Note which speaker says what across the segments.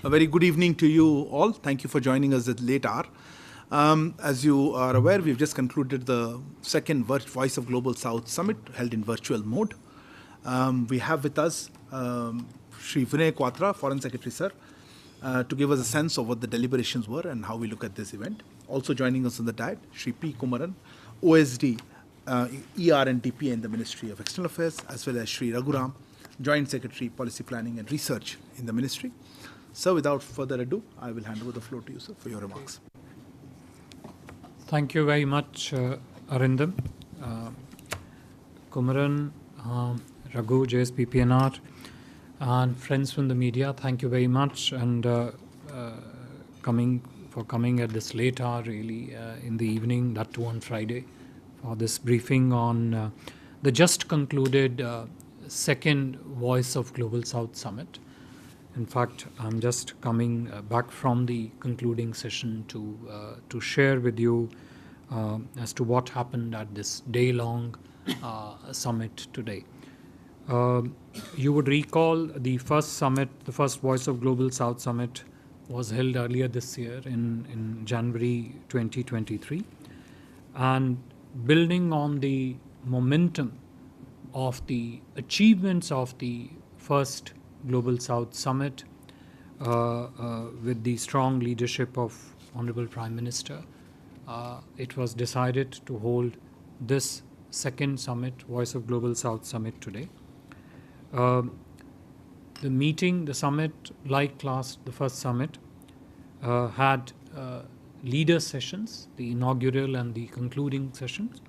Speaker 1: A very good evening to you all. Thank you for joining us at late hour. As you are aware, we've just concluded the second Voice of Global South Summit held in virtual mode. We have with us Shri Vinay Quatra, Foreign Secretary, sir, to give us a sense of what the deliberations were and how we look at this event. Also joining us on the diet, Shri P. Kumaran, OSD, ER and DP in the Ministry of External Affairs, as well as Shri Raghuram, Joint Secretary, Policy Planning and Research in the Ministry. So without further adu, I will hand over the floor to you, sir, for your remarks.
Speaker 2: Thank you very much, Arindam, Kumaran, Raghu, JSPPNR, and friends from the media. Thank you very much, and coming at this late hour, really, in the evening, that too on Friday, for this briefing on the just concluded second Voice of Global South Summit. In fact, I'm just coming back from the concluding session to share with you as to what happened at this day-long summit today. You would recall the first summit, the first Voice of Global South Summit, was held earlier this year in January 2023. And building on the momentum of the achievements of the first Global South Summit with the strong leadership of Honorable Prime Minister, it was decided to hold this second summit, Voice of Global South Summit today. The summit, like the first summit, had leader sessions, the inaugural and the concluding sessions,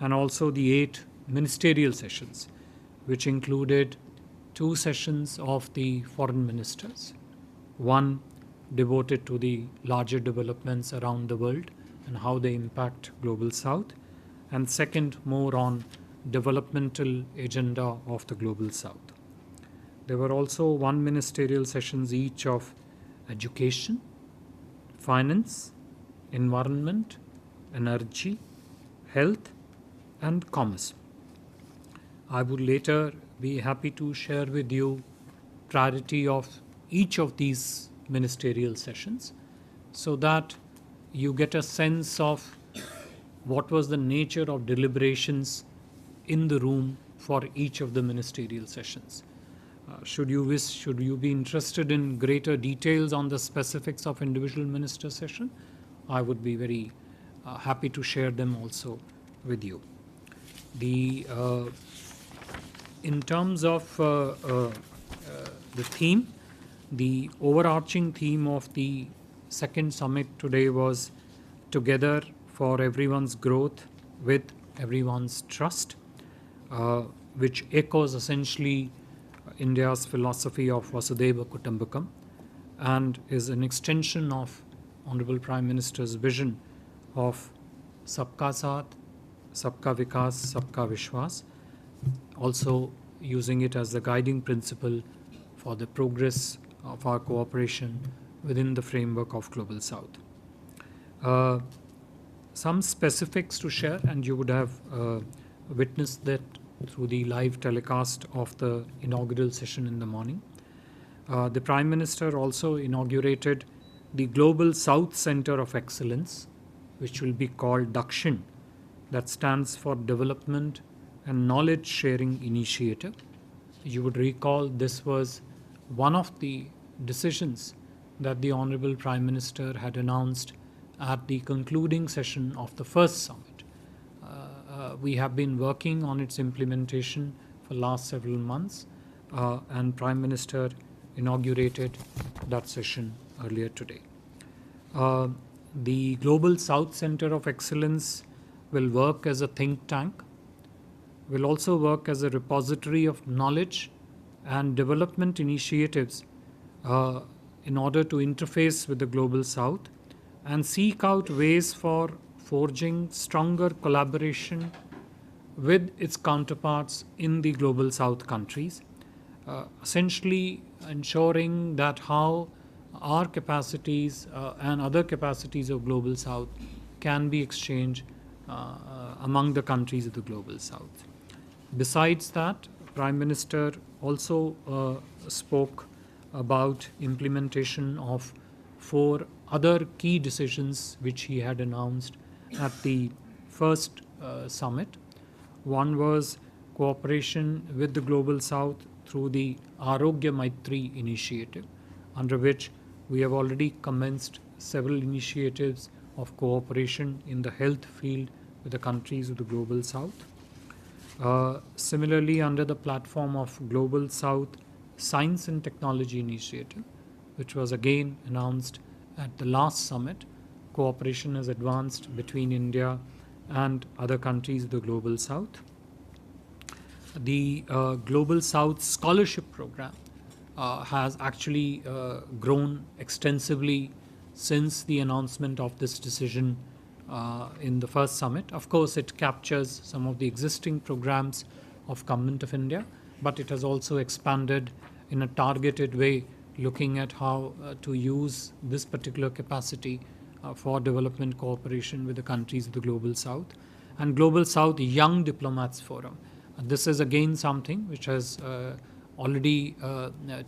Speaker 2: and also the 8 ministerial sessions, which included 2 sessions of the foreign ministers, one devoted to the larger developments around the world and how they impact Global South, and second more on developmental agenda of the Global South. There were also 1 ministerial sessions each of education, finance, environment, energy, health, and commerce. I would later be happy to share with you priority of each of these ministerial sessions so that you get a sense of what was the nature of deliberations in the room for each of the ministerial sessions. Should you be interested in greater details on the specifics of individual minister session, I would be very happy to share them also with you. In terms of the theme, the overarching theme of the second summit today was Together for Everyone's Growth with Everyone's Trust, which echoes essentially India's philosophy of Vasudhaiva Kutumbakam and is an extension of Honorable Prime Minister's vision of Sabka Saath, Sabka Vikas, Sabka Vishwas, also using it as the guiding principle for the progress of our cooperation within the framework of Global South. Some specifics to share, and you would have witnessed that through the live telecast of the inaugural session in the morning. The Prime Minister also inaugurated the Global South Center of Excellence, which will be called Dakshin, that stands for Development and Knowledge Sharing Initiative. You would recall this was one of the decisions that the Honorable Prime Minister had announced at the concluding session of the first summit. We have been working on its implementation for last several months, and Prime Minister inaugurated that session earlier today. The Global South Center of Excellence will work as a think tank, will also work as a repository of knowledge and development initiatives in order to interface with the Global South and seek out ways for forging stronger collaboration with its counterparts in the Global South countries, essentially ensuring that how our capacities and other capacities of Global South can be exchanged among the countries of the Global South. Besides that, Prime Minister also spoke about implementation of 4 other key decisions which he had announced at the first summit. One was cooperation with the Global South through the Arogya Maitri initiative, under which we have already commenced several initiatives of cooperation in the health field with the countries of the Global South. Similarly, under the platform of Global South Science and Technology Initiative, which was again announced at the last summit, cooperation has advanced between India and other countries of the Global South. The Global South Scholarship Program has actually grown extensively since the announcement of this decision in the first summit. Of course, it captures some of the existing programs of Government of India, but it has also expanded in a targeted way, looking at how to use this particular capacity for development cooperation with the countries of the Global South. And Global South Young Diplomats Forum. This is again something which has already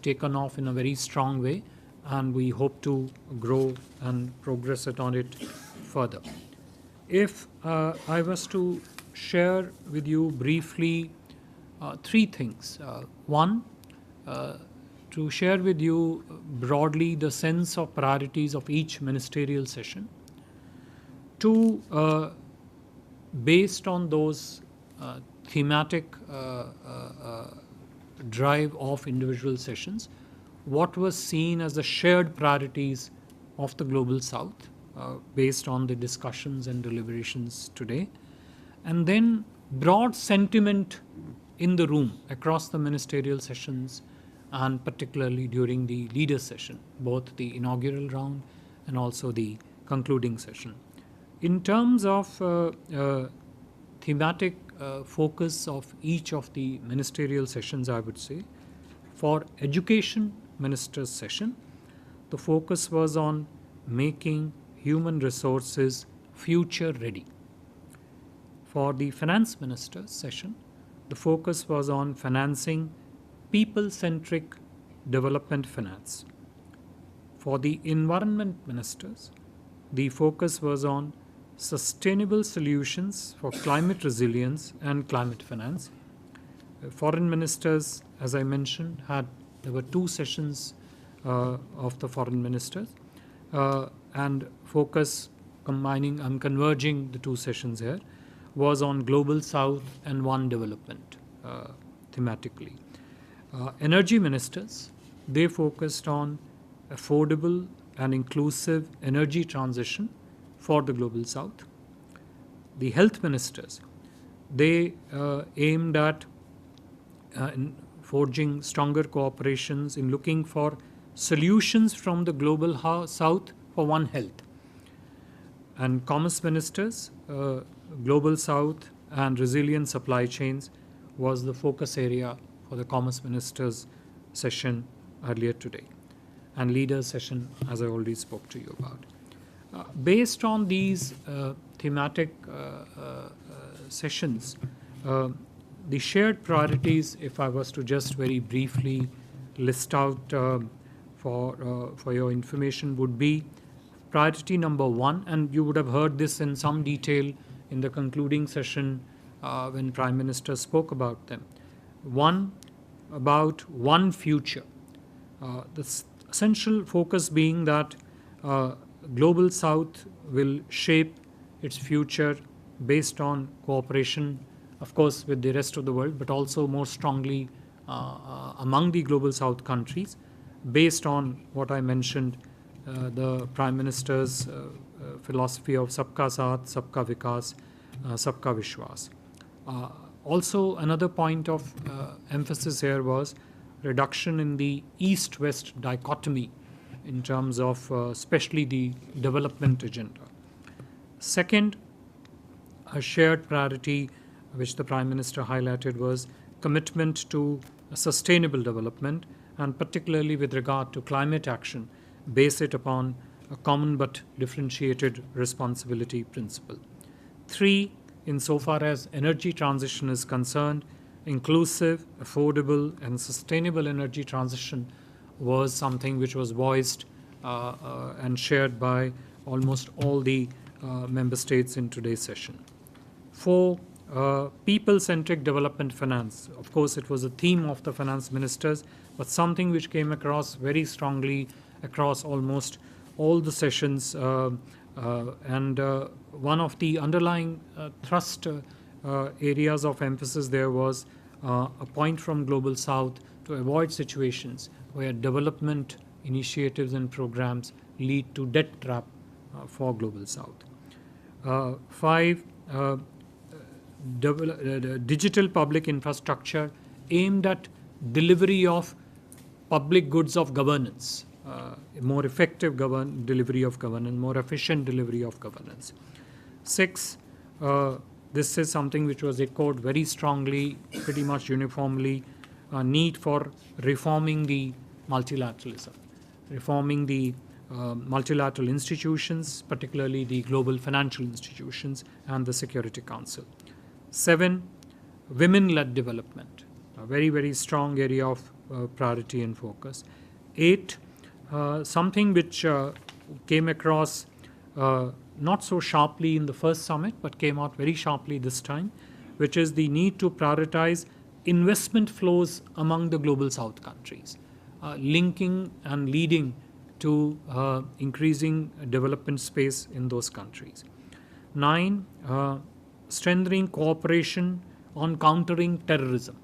Speaker 2: taken off in a very strong way, and we hope to grow and progress it on it further. If I was to share with you briefly 3 things. One, to share with you broadly the sense of priorities of each ministerial session. 2, based on those thematic drive of individual sessions, what was seen as the shared priorities of the Global South based on the discussions and deliberations today. And then broad sentiment in the room across the ministerial sessions, and particularly during the leader session, both the inaugural round and also the concluding session. In terms of thematic focus of each of the ministerial sessions, I would say, for education ministers session, the focus was on making human resources future ready. For the finance ministers session, the focus was on financing people-centric development finance. For the environment ministers, the focus was on sustainable solutions for climate resilience and climate finance. Foreign ministers, as I mentioned, there were 2 sessions of the foreign ministers, and focus combining and converging the 2 sessions here was on Global South and One Development thematically. Energy ministers, they focused on affordable and inclusive energy transition for the Global South. The health ministers, they aimed at in forging stronger cooperations in looking for solutions from the Global South for One Health. And commerce ministers, Global South and resilient supply chains was the focus area for the commerce ministers session earlier today, and leaders session, as I already spoke to you about. Based on these thematic sessions, the shared priorities, if I was to just very briefly list out for your information, would be priority number 1, and you would have heard this in some detail in the concluding session when Prime Minister spoke about them. 1, about one future. The essential focus being that Global South will shape its future based on cooperation, of course, with the rest of the world, but also more strongly among the Global South countries, based on what I mentioned, the Prime Minister's philosophy of Sabka Saath, Sabka Vikas, Sabka Vishwas. Also, another point of emphasis here was reduction in the East-West dichotomy in terms of especially the development agenda. Second, a shared priority which the Prime Minister highlighted was commitment to sustainable development, and particularly with regard to climate action, base it upon a common but differentiated responsibility principle. 3, insofar as energy transition is concerned, inclusive, affordable, and sustainable energy transition was something which was voiced and shared by almost all the member states in today's session. 4. People-centric development finance. Of course, it was a theme of the finance ministers, but something which came across very strongly across almost all the sessions. And one of the underlying thrust areas of emphasis there was a point from Global South to avoid situations where development initiatives and programs lead to debt trap for Global South. 5. Digital public infrastructure aimed at delivery of public goods of governance, more effective delivery of governance, more efficient delivery of governance. 6. This is something which was echoed very strongly, pretty much uniformly, need for reforming the multilateralism, reforming the multilateral institutions, particularly the global financial institutions and the Security Council. 7. Women-led development, a very, very strong area of priority and focus. 8. Something which came across not so sharply in the first summit, but came out very sharply this time, which is the need to prioritize investment flows among the Global South countries, linking and leading to increasing development space in those countries. 9. Strengthening cooperation on countering terrorism,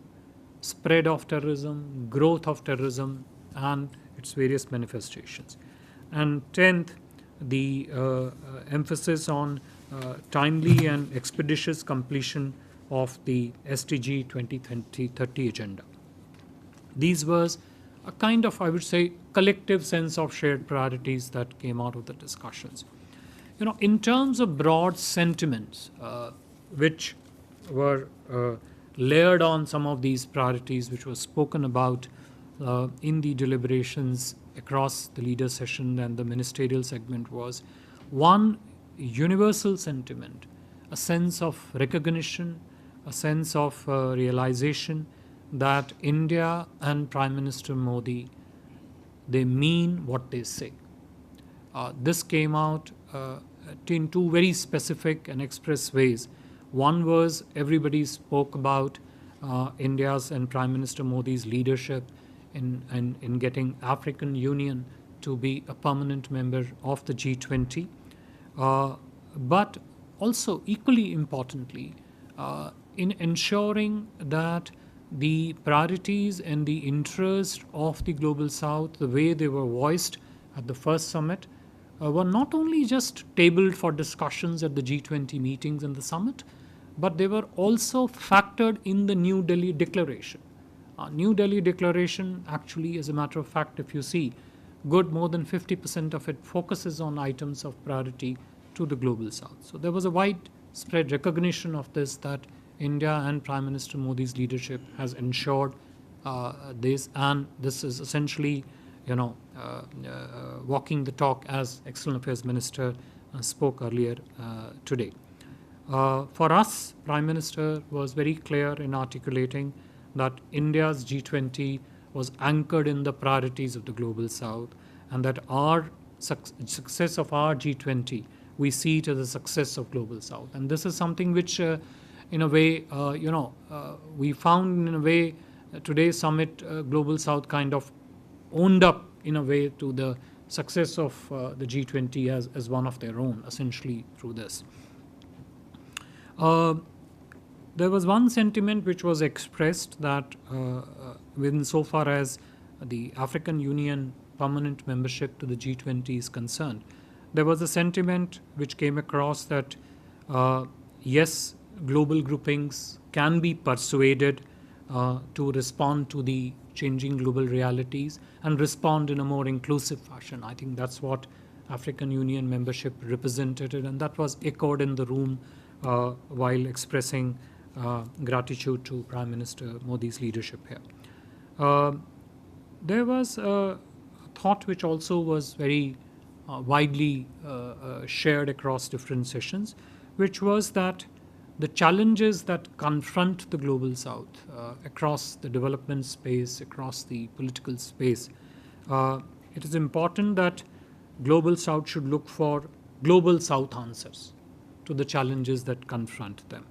Speaker 2: spread of terrorism, growth of terrorism, and its various manifestations. And 10th, the emphasis on timely and expeditious completion of the SDG 2030 agenda. These were a kind of, I would say, collective sense of shared priorities that came out of the discussions. In terms of broad sentiments, which were layered on some of these priorities, which was spoken about in the deliberations across the leader session and the ministerial segment, was one universal sentiment, a sense of recognition, a sense of realization that India and Prime Minister Modi, they mean what they say. This came out in two very specific and express ways. One was everybody spoke about India's and Prime Minister Modi's leadership in getting African Union to be a permanent member of the G20, but also equally importantly in ensuring that the priorities and the interest of the Global South, the way they were voiced at the first summit, were not only just tabled for discussions at the G20 meetings and the summit, but they were also factored in the New Delhi Declaration. New Delhi Declaration, actually, as a matter of fact, if you see, more than 50% of it focuses on items of priority to the Global South. So there was a widespread recognition of this, that India and Prime Minister Modi's leadership has ensured this, and this is essentially, walking the talk, as External Affairs Minister spoke earlier today. For us, Prime Minister was very clear in articulating that India's G20 was anchored in the priorities of the Global South, and that our success of our G20, we see it as a success of Global South. And this is something which, in a way, we found in a way today's summit, Global South kind of owned up in a way to the success of the G20 as one of their own, essentially through this. There was one sentiment which was expressed that within so far as the African Union permanent membership to the G20 is concerned, there was a sentiment which came across that yes, global groupings can be persuaded to respond to the changing global realities and respond in a more inclusive fashion. I think that's what African Union membership represented, and that was echoed in the room while expressing gratitude to Prime Minister Modi's leadership here. There was a thought which also was very widely shared across different sessions, which was that the challenges that confront the Global South across the development space, across the political space, it is important that Global South should look for Global South answers to the challenges that confront them,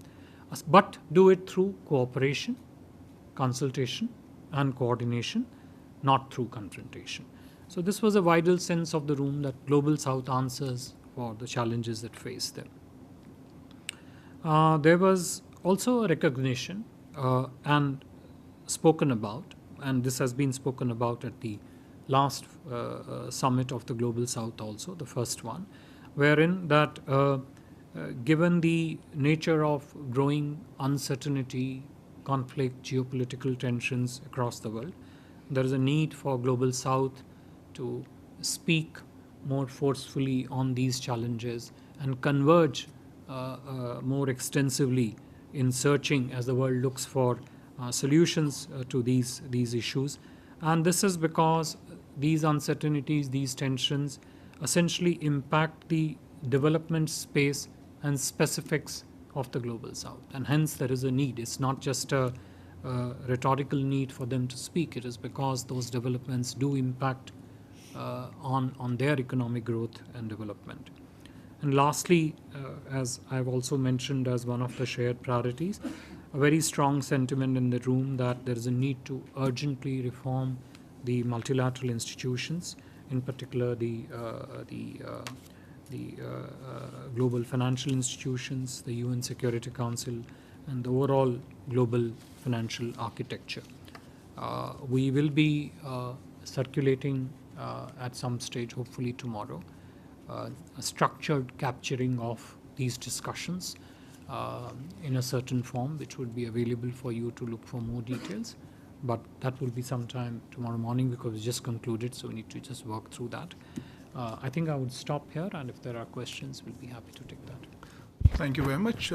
Speaker 2: but do it through cooperation, consultation, and coordination, not through confrontation. So this was a vital sense of the room, that Global South answers for the challenges that face them. There was also a recognition and spoken about, and this has been spoken about at the last summit of the Global South also, the first one, wherein that given the nature of growing uncertainty, conflict, geopolitical tensions across the world, there is a need for Global South to speak more forcefully on these challenges and converge more extensively in searching as the world looks for solutions to these issues. And this is because these uncertainties, these tensions essentially impact the development space and specifics of the Global South. And hence there is a need. It's not just a rhetorical need for them to speak. It is because those developments do impact on their economic growth and development. And lastly, as I've also mentioned as one of the shared priorities, a very strong sentiment in the room that there is a need to urgently reform the multilateral institutions, in particular the global financial institutions, the UN Security Council, and the overall global financial architecture. We will be circulating at some stage, hopefully tomorrow, a structured capturing of these discussions in a certain form, which would be available for you to look for more details. But that will be sometime tomorrow morning, because we just concluded, so we need to just work through that. I think I would stop here, and if there are questions, we'll be happy to take that.
Speaker 1: Thank you very much.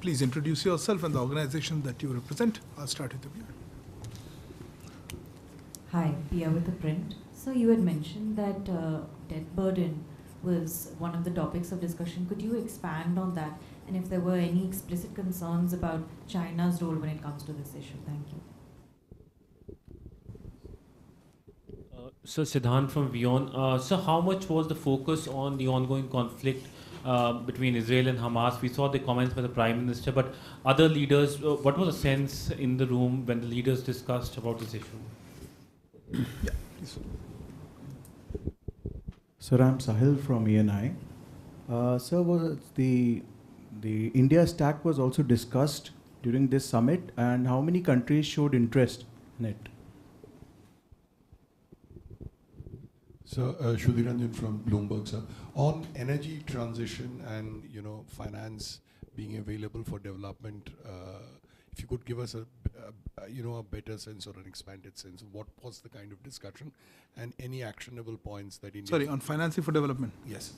Speaker 1: Please introduce yourself and the organization that you represent. I'll start with you.
Speaker 3: Hi, Pia with the Print. So you had mentioned that debt burden was one of the topics of discussion. Could you expand on that? And if there were any explicit concerns about China's role when it comes to this issue? Thank you.
Speaker 4: So Siddhant from WION. So how much was the focus on the ongoing conflict between Israel and Hamas? We saw the comments by the Prime Minister, but other leaders, what was the sense in the room when the leaders discussed about this issue?
Speaker 1: Yeah, please.
Speaker 5: Sir, I'm Sahil from ENI. Sir, was the India stack was also discussed during this summit, and how many countries showed interest in it?
Speaker 6: So, Shudhiranjan from Bloomberg, sir. On energy transition and, finance being available for development, if you could give us a better sense or an expanded sense of what was the kind of discussion and any actionable points that India...
Speaker 1: Sorry, on financing for development?
Speaker 6: Yes.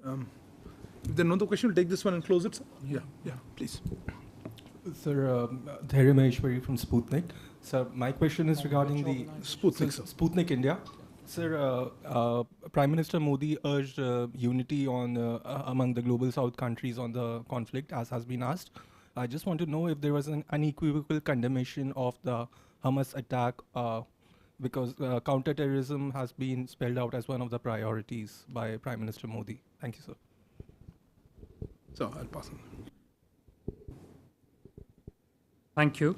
Speaker 1: If there are no other questions, we'll take this one and close it, sir. Yeah, please.
Speaker 7: Sir, Dhairya Maheshwari from Sputnik. Sir, my question is regarding the Sputnik India. Sir, Prime Minister Modi urged unity on among the Global South countries on the conflict, as has been asked. I just want to know if there was an unequivocal condemnation of the Hamas attack, because counterterrorism has been spelled out as one of the priorities by Prime Minister Modi. Thank you, sir.
Speaker 1: So I'll pass on.
Speaker 2: Thank you.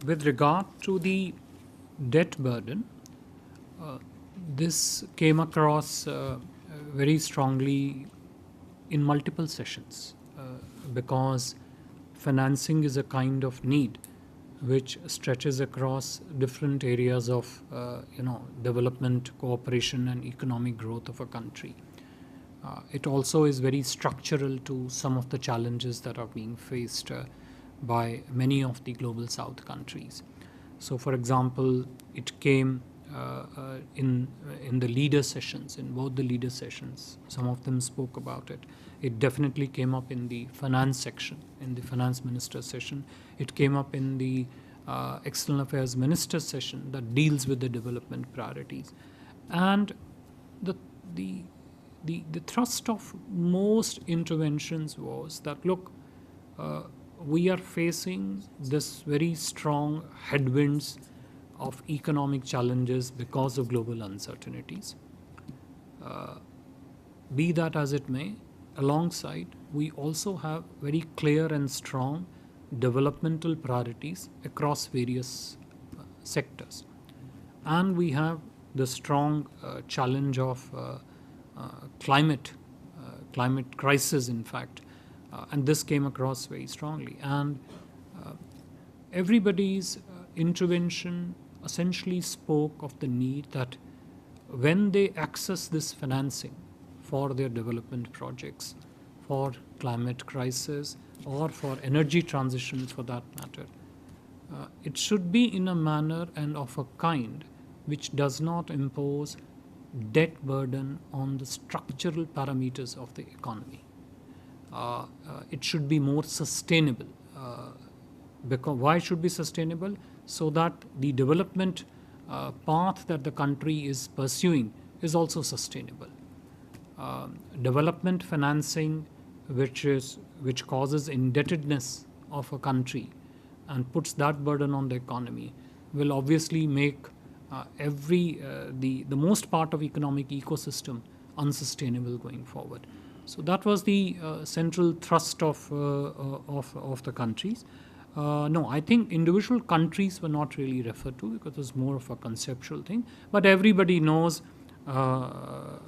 Speaker 2: With regard to the debt burden, this came across very strongly in multiple sessions, because financing is a kind of need which stretches across different areas of development, cooperation, and economic growth of a country. It also is very structural to some of the challenges that are being faced by many of the Global South countries. So, for example, it came in the leader sessions, in both the leader sessions. Some of them spoke about it. It definitely came up in the finance section, in the finance minister session. It came up in the external affairs minister session that deals with the development priorities. And the thrust of most interventions was that, look, we are facing this very strong headwinds of economic challenges because of global uncertainties. Be that as it may, alongside, we also have very clear and strong developmental priorities across various sectors. And we have the strong challenge of climate crisis, in fact, and this came across very strongly. And everybody's intervention essentially spoke of the need that when they access this financing for their development projects, for climate crisis, or for energy transition for that matter, it should be in a manner and of a kind which does not impose debt burden on the structural parameters of the economy. It should be more sustainable. Because why should be sustainable? So that the development path that the country is pursuing is also sustainable. Development financing which causes indebtedness of a country and puts that burden on the economy will obviously make the most part of economic ecosystem unsustainable going forward. So that was the central thrust of the countries. No, I think individual countries were not really referred to because it was more of a conceptual thing. But everybody knows what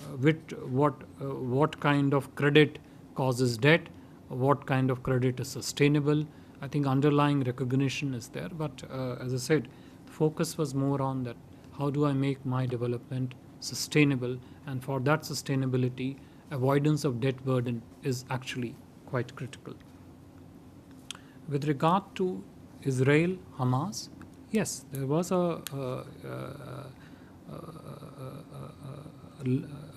Speaker 2: kind of credit causes debt, what kind of credit is sustainable. I think underlying recognition is there. But as I said, the focus was more on that. How do I make my development sustainable? And for that sustainability, avoidance of debt burden is actually quite critical. With regard to Israel, Hamas, yes, there was a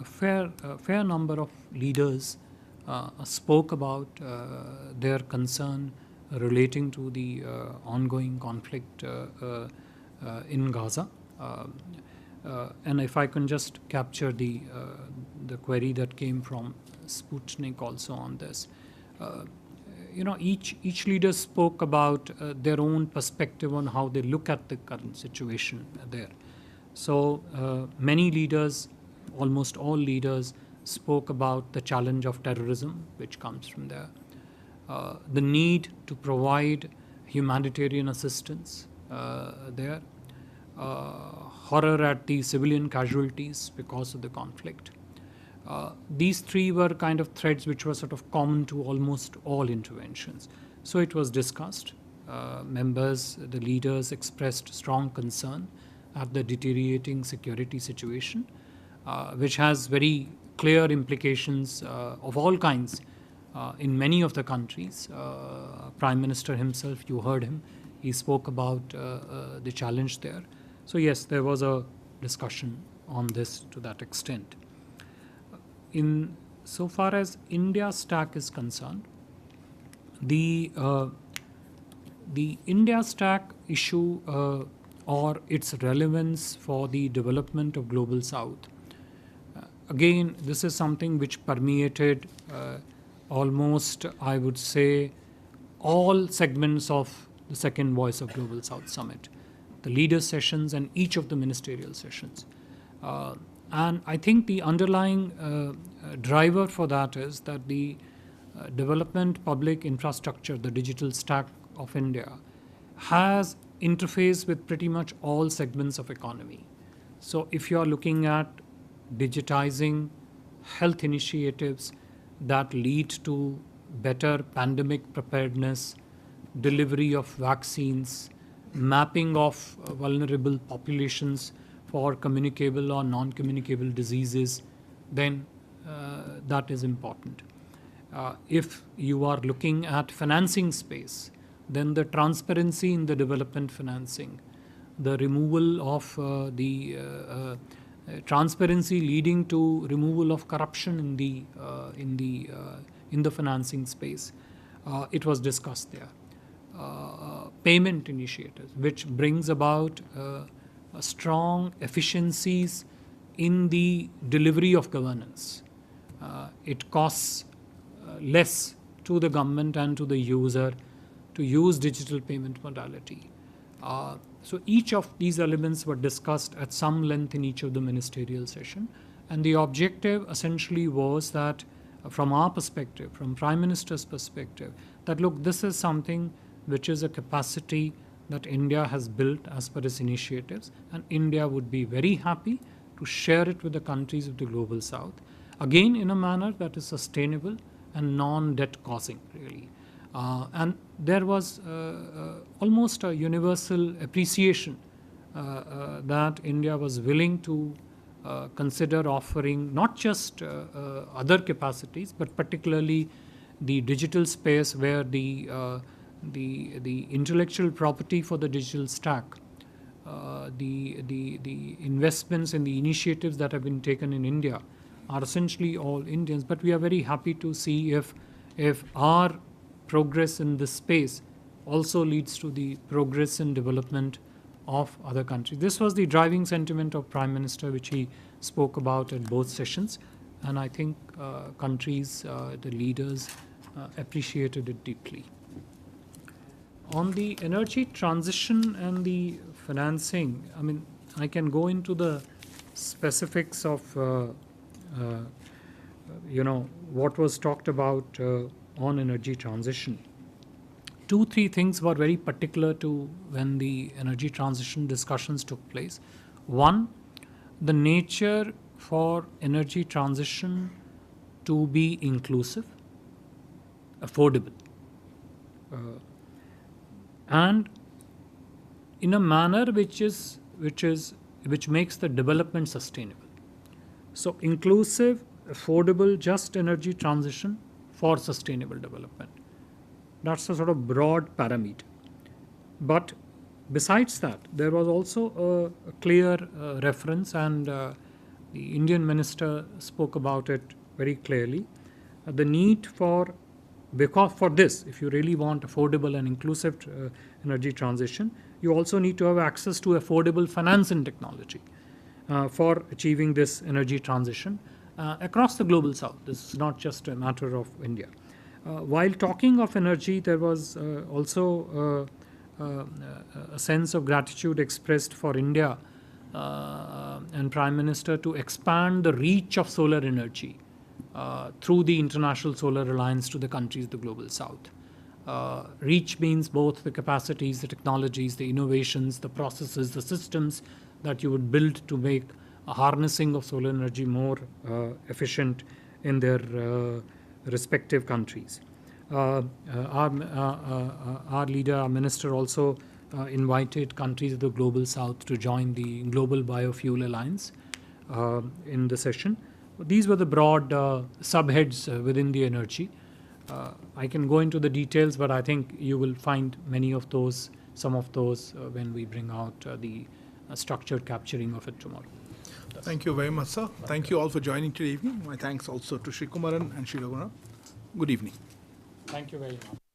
Speaker 2: fair number of leaders spoke about their concern relating to the ongoing conflict in Gaza. And if I can just capture the query that came from Sputnik also on this. Each leader spoke about their own perspective on how they look at the current situation there. So many leaders, almost all leaders, spoke about the challenge of terrorism, which comes from there. The need to provide humanitarian assistance there. Horror at the civilian casualties because of the conflict. These three were kind of threads which were sort of common to almost all interventions. So it was discussed. The leaders expressed strong concern at the deteriorating security situation, which has very clear implications of all kinds in many of the countries. Prime Minister himself, you heard him, he spoke about the challenge there. So yes, there was a discussion on this to that extent. In so far as India stack is concerned, the India stack issue or its relevance for the development of Global South, again, this is something which permeated almost, I would say, all segments of the second Voice of Global South Summit, the leaders' sessions and each of the ministerial sessions. And I think the underlying driver for that is that the development public infrastructure, the digital stack of India, has interface with pretty much all segments of economy. So if you are looking at digitizing health initiatives that lead to better pandemic preparedness, delivery of vaccines, mapping of vulnerable populations for communicable or non-communicable diseases, then that is important. If you are looking at financing space, then the transparency in the development financing, the removal of transparency leading to removal of corruption in the financing space, it was discussed there. Payment initiatives, which brings about strong efficiencies in the delivery of governance. It costs less to the government and to the user to use digital payment modality. So each of these elements were discussed at some length in each of the ministerial session. And the objective essentially was that from our perspective, from Prime Minister's perspective, that look, this is something which is a capacity that India has built as per its initiatives, and India would be very happy to share it with the countries of the Global South, again in a manner that is sustainable and non-debt causing, really. And there was almost a universal appreciation that India was willing to consider offering not just other capacities, but particularly the digital space where the intellectual property for the digital stack, the investments and the initiatives that have been taken in India are essentially all Indians. But we are very happy to see if our progress in this space also leads to the progress and development of other countries. This was the driving sentiment of Prime Minister, which he spoke about at both sessions, and I think countries, the leaders, appreciated it deeply. On the energy transition and the financing, I mean, I can go into the specifics of what was talked about on energy transition. 2-3 things were very particular to when the energy transition discussions took place. One, the nature for energy transition to be inclusive, affordable, and in a manner which makes the development sustainable. So inclusive, affordable, just energy transition for sustainable development. That's a sort of broad parameter. But besides that, there was also a clear reference, and the Indian minister spoke about it very clearly, the need for, because for this, if you really want affordable and inclusive energy transition, you also need to have access to affordable finance and technology for achieving this energy transition across the Global South. This is not just a matter of India. While talking of energy, there was also a sense of gratitude expressed for India and Prime Minister to expand the reach of solar energy through the International Solar Alliance to the countries of the Global South. Reach means both the capacities, the technologies, the innovations, the processes, the systems that you would build to make a harnessing of solar energy more efficient in their respective countries. Our leader, our minister, also invited countries of the Global South to join the Global Biofuel Alliance in the session. These were the broad subheads within the energy. I can go into the details, but I think you will find some of those when we bring out the structured capturing of it tomorrow.
Speaker 1: Thank you very much, sir. Thank you all for joining today evening. My thanks also to Sri Kumaran and Sri Raghunath. Good evening.
Speaker 2: Thank you very much.